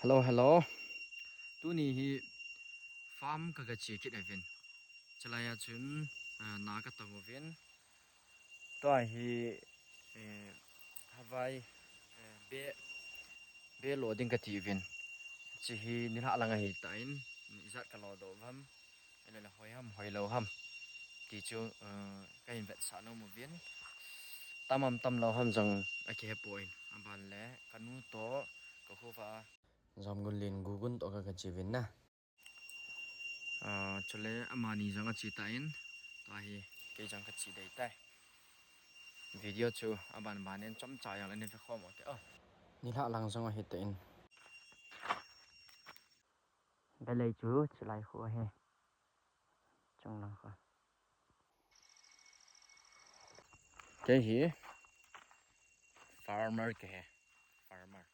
Hello, hello. Tu ni hi farm ka chi kit evin. Chalaya chun na ka tawo vin. To hi Hawaii be loading ka ti vin. Chi hi ni ha langa hi tain izat ka lo do vam. Ele la hoi lo ham. Ti chu ka invest sa no mo vin. Tamam tam lo ham jong a ke point. Aban le kanu to ko khu fa jom gun lin gugun to ka chi vin na. Chole amani jang a chi tain to hi ke jang ka chi dei tai video chu aban banen chom cha yang len fe khom ote ni la lang jang a hit in belai chu chlai khu he chong lang kha ke hi farmer ke he farmer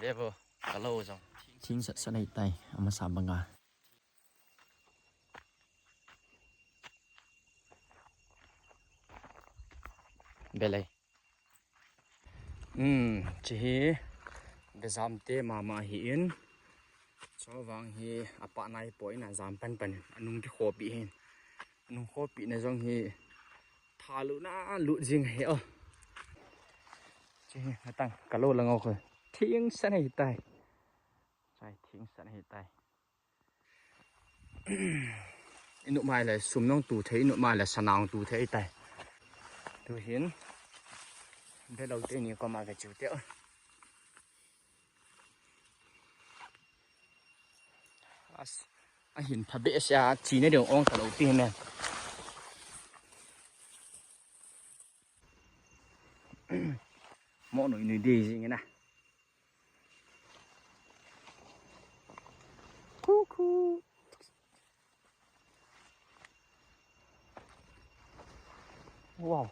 vevo kalo jang thing sat sanai tai ama sabanga belai chi hi bezam te mama hi in so wang hi apa nai poi na zam pan pan anung ki khopi hin anung khopi na jong hi thalu na lu jing he chi tang kalo langau khoi thieng sanai tai sai thieng sanai tai inu mai là sum nong tu thấy inu mai là sanang tu thấy tai tu hiến để đầu tiên như con mà cái chữ tiệu anh hiến thật bệ xa chỉ nơi đường ong cả đầu tiên này mỗi nỗi nỗi đi gì nghe nè cu cu wow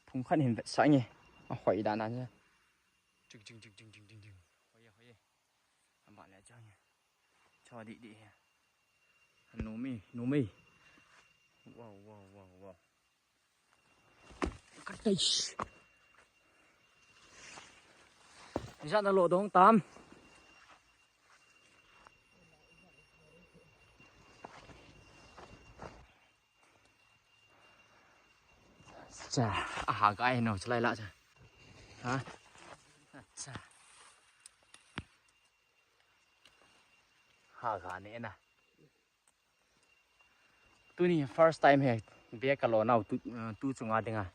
phùng khăn hiến vật sáng nhỉ hỏi đàn anh nhá chừng hỏi bạn lại cho nhỉ cho đi nô mi wow cắt đây ra nó lộ đông tam chà cái nào lại lại rồi hả chà cái này nè tôi ni first time he be ka lo nào tu chunga dinga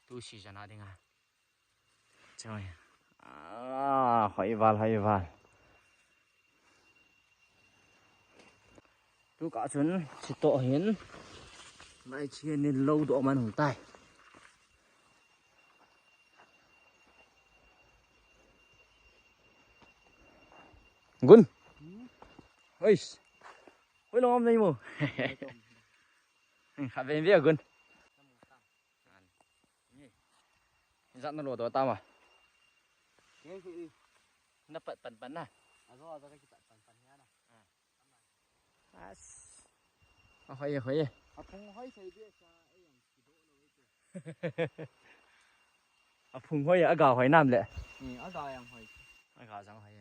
tu season a dinga choi hỏi val tu cả chun chỉ to hiến lại chia nên lâu độ mà hủ tai gun oi oi lo này mù khá bên phía gun dặn nó lột đó tao mà nó bận à hỏi phùng hỏi ở gạo hỏi nam lệ ở gạo em hỏi ở gạo chẳng hỏi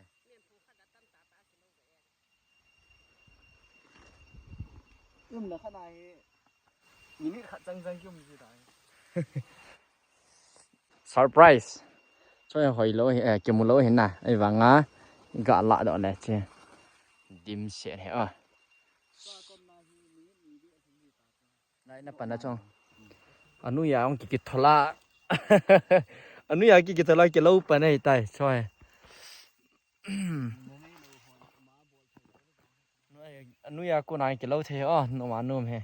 là khăn này nhìn khăn răng chung gì đấy surprise cho hỏi lỗi kiểu một lỗi hiện nè ai vàng á gạ lại đó này chứ dim sẽ thế à đây nó bắn ở trong anh nuôi ông kiki thola anh nuôi kiki thola cái lâu bắn này tay thôi anh nuôi cô này cái lâu thế à nó mà nôm he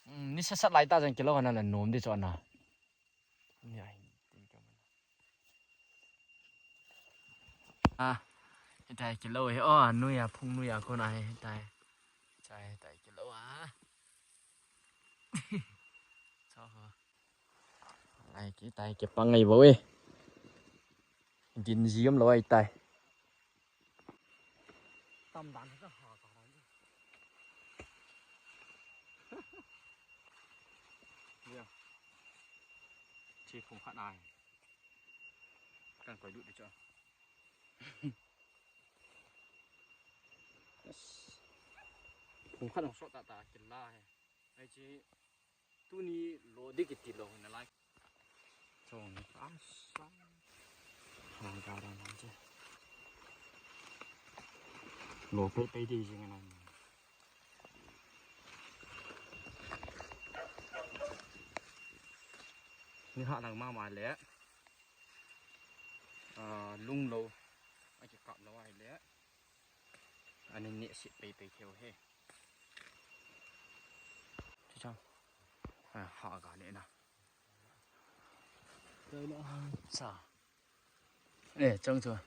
ní sát lại ta rằng cái lâu này là nôm đi cho nào hiện tại cái lâu ấy nuôi phun nuôi cô này hiện tại tại cái lâu sao hả này cái tay cái băng này với dính diếm lâu ấy tay tâm đàn rất hò cả đấy chỉ phun khát này càng quay đuổi để choผมขัดของโซตาตากินล่าไอ้จีตัวนี้โลดิกิติโลนั่นแหละจงอ้าสังหาการนั่นจ้ะโลไปดีจริงนะนี่หาหลังมาแล้วลุงโลไอ้จะกลับแล้วไอ้แล้วอันนี้เนี่ยสิไปเที่ยวเฮ้ที่ช่างหาการเนี่ยนะđây là xả để trông chưa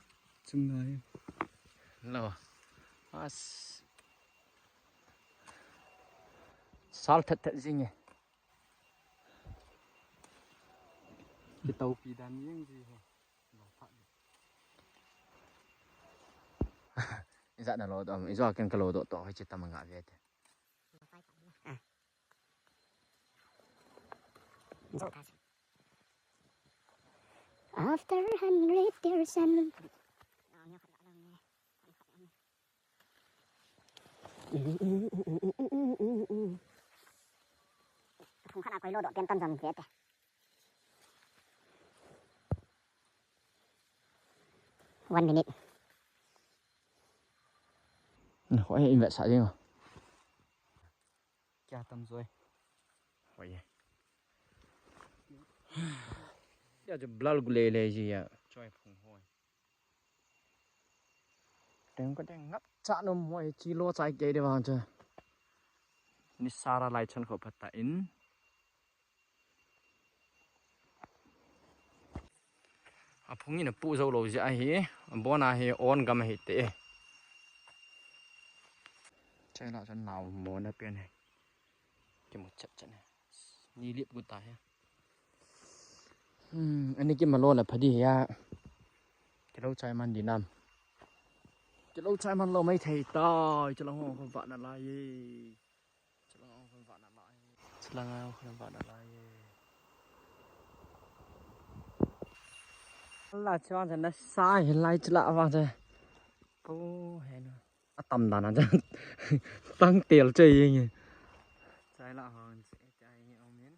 trông này lâu sao thật thật gì nhỉ cái tàu phi đàn những gì dạ là lỗ đó do cái lỗ độ to hay chỉ tầm ngã về thế After 100 years and không khả năng quay lô độ tiền tâm dần thế. One minute. Hỏi anh vậy sợ chứ không? Cha tâm rồi. Hỏi gì? Giờ cho blal gule lê gì à? Cho em phùng hồi. Đừng có đang ngấp chạ nó mọi chi lô trái cây đi vào chưa? Ni sara lại chân khổ phát in. Phùng nhìn là phụ dâu lô gì ấy, bố nào thì ôn gầm hết tệ. Chơi lại cho nào muốn ở bên này. Cái một trận này. Ni liệp của ta ha. Anh ấy cái mà lo là phải đi ha. Cái lâu trái man đi nằm. Cái lâu trái man lo mấy thầy to, cho lâu không vạn là lại gì. Cho lâu không vạn là lại. Cho lâu không vạn là lại. Là cho anh nó sai lại cho lạ vào rồi. Cô hẹn rồi. Tầm đàn anh tăng tiền chơi gì nhỉ? Trái lạ hơn sẽ trái nhiều miếng.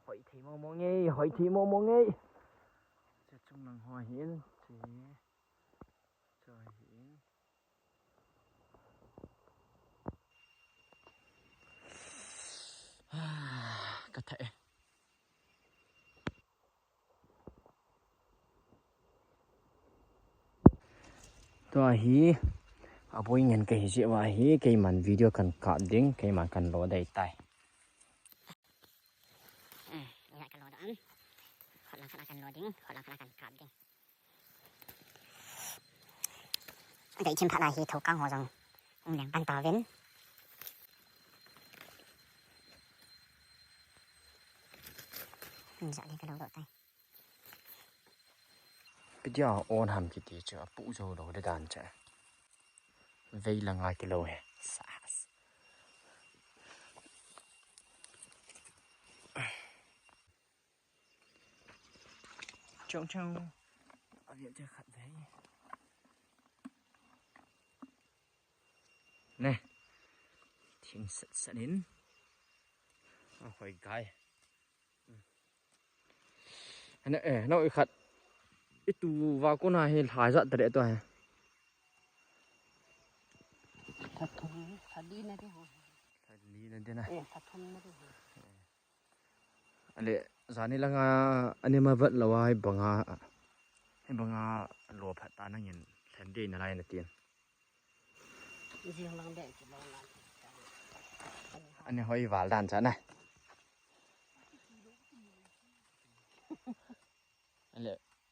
Hỏi thì mò nghe, hỏi thì mò nghe. Trong làng hoa hiến thì trời hiến. Có thể. Tôi hí ở bối nhận cái gì vậy hí cái màn video cần cắt đến cái màn cần lỗ đầy tay. Lại cần lỗ đó. Khỏi là cần lỗ đến, khỏi là cần cắt đến. Để chim phát lại thì thấu căng hồ rằng liền ban tàu đến. Dạ đi cái lỗ độ tay. Bây giờ ôn hàm cái tí chưa phụ dầu đồ để đàn trẻ. Vậy là ngay cái lỗ này. Trong ở điện chơi khẩn đấy. Nè. Thiên sẽ đến. Khỏi gai. Nó khẩn. Ít tù vào con này hài giận tại tôi. Thật thùng, thật đi này thế hả? Thật đi lên thế này. Thật thùng này thế hả? Lệ giá này là anh em mà vẫn là ai bằng lúa phát tan nó nhìn thành đi là này tiền. Anh em hơi vào đàn chán này.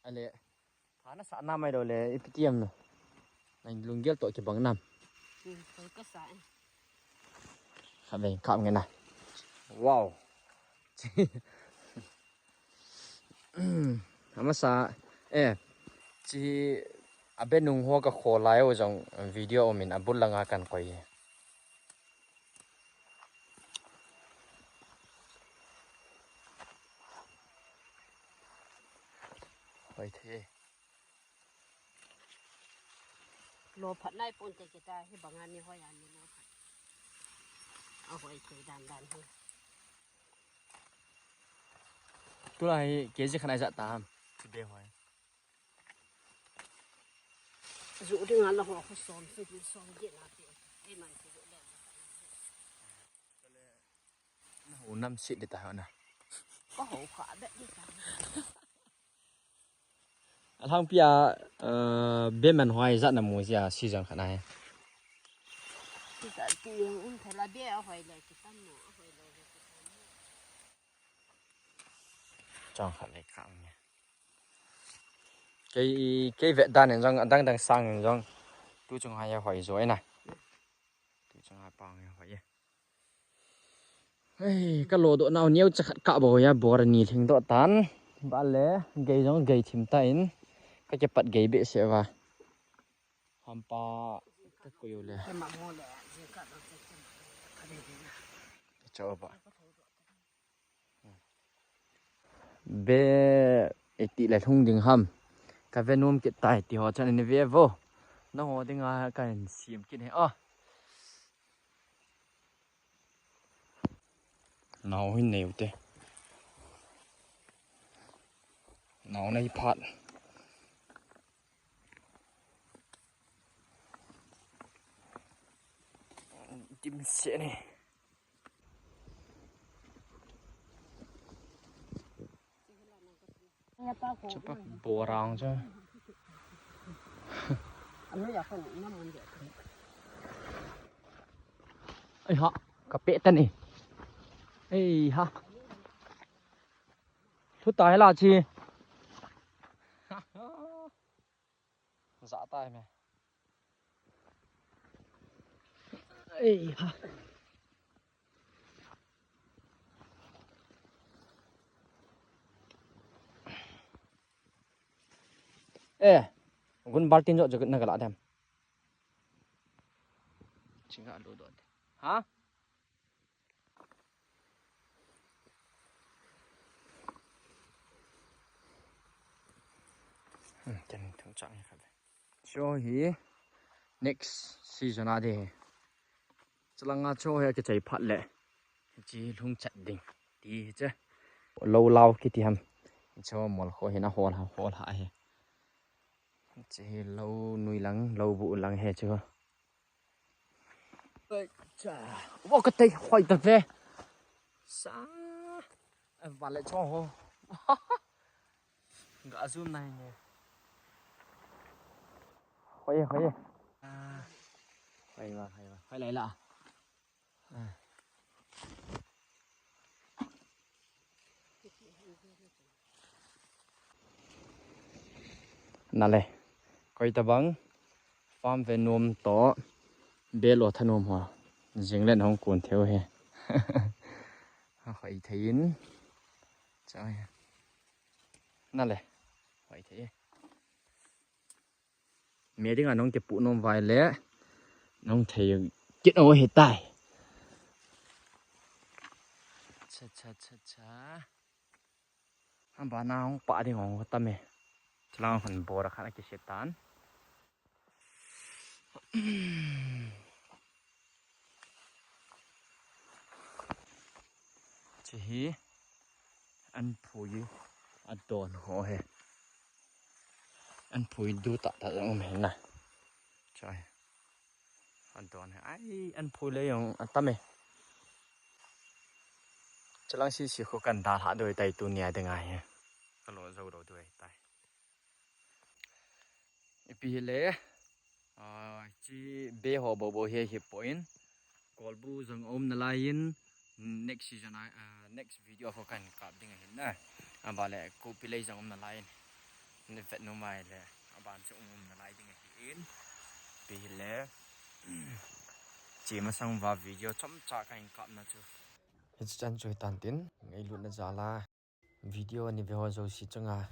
Anh lệ thả nó sẵn năm này rồi lệ ít tiêm rồi. Anh luôn ghét tội cái bằng năm. Khả về cọng cái này. Wow. Mà sao chỉ ở bên nung hoa cái khổ lái ở trong video mình ở bút lăng cần quay vậy thế lô phật lại phun tê kita hi bằng anh hoi anh lô phật ở hoi chơi đàn đàn thôi tôi là cái gì khả năng dạ tam thì bé hỏi dụ đi ngang là họ có xóm xây dựng xóm điện là tiền em mà sử dụng đèn hồ năm xịn để tao nè có hậu quả đấy đi cả thằng bia bên mình hoài rất là mua gì à xí khả năng thì cả tiền phải là biết ở hoi lại cái tâm nó hoi lại cái tâm trong khả năng khẳng nha cái vệ đan này trong đang sang này trong tôi trong hai hỏi rồi này tôi trong hai bằng hỏi ấy cái lô độ nào nhiều chắc cả bộ ya bò ni thình độ tan ba lẽ gây giống gây thìm tay cái chập gây bị sẽ vào hàm pa cái cô lẽ cái mà mua lẻ gì cả nó sẽ cái này cho bà bé ít lại thung đường hầm cái bên nôm cái tài thì họ cho nên về vô nó họ tiếng cái xiêm kia này nào hơi nhiều thế nào này phát chim sẻ này chụp bộ rong cho anh nói là phần nó muốn được ấy họ cà pệ tên này ấy ha thu tài là chi dạ tay mày ấy ha ê gun baltin cho cái này cái lạ thêm chính là đồ đồn hả chân thường trạng như vậy cho hi next season à đi cho là ngã cho hay cái chạy phát lệ chỉ lung chặt đỉnh đi chứ lâu lâu cái thì hầm cho một khối hiện nó hồ lại chỉ lâu nuôi lắng lâu vụ lắng hè chưa chà ô cái tay khoai tập về sa và lại cho hồ gã zoom này nè khoai khoai lại là nè lệ coi ta bắn farm về nuông to bê lô thân nuông hòa dính lên không cuốn theo hè khỏi thấy trời nè lệ khỏi thấy mẹ tiếng là nông chụp phụ nông vài lẽ nông thấy chết ôi hết tài cha anh bà nào không bả đi ngon tâm mẹ lang phần bò ra khá cái xe tán chỉ anh phùi anh đồn họ hè anh phùi đu tạ tạ ông mẹ này trời anh đồn ai anh phùi lấy ông anh tâm mẹ cho lang xí khó cần đa hạ đôi tay tu nia được ngay cái lỗ dâu đầu đuôi tay bị lẽ chỉ bé họ bộ hiệp point kolbu zong om nalain next season next video khó cần cặp đi ngay nè bà lẽ cô pilay zong om nalain nên phải nó mày lẽ bạn sẽ om nalain đi ngay in bị lẽ chỉ mà sang vào video chấm trả cái cặp nào chứ hết chân chơi tàn tiến ngay luôn là giả la video này về họ rồi xí cho ngà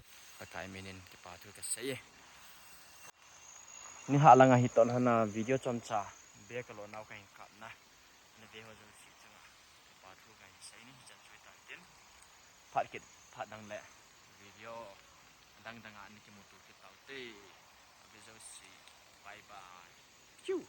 cái mình nên cái bà thôi cái sấy ni hạ là ngay tận hana video chấm trả bé cái lỗ nào cái cặp na nên về họ rồi xí cho ngà bà thôi cái sấy này chân chơi tàn tiến phát đăng lệ video dang dangan ki mutu ki tau te abezo si bye bye Chu.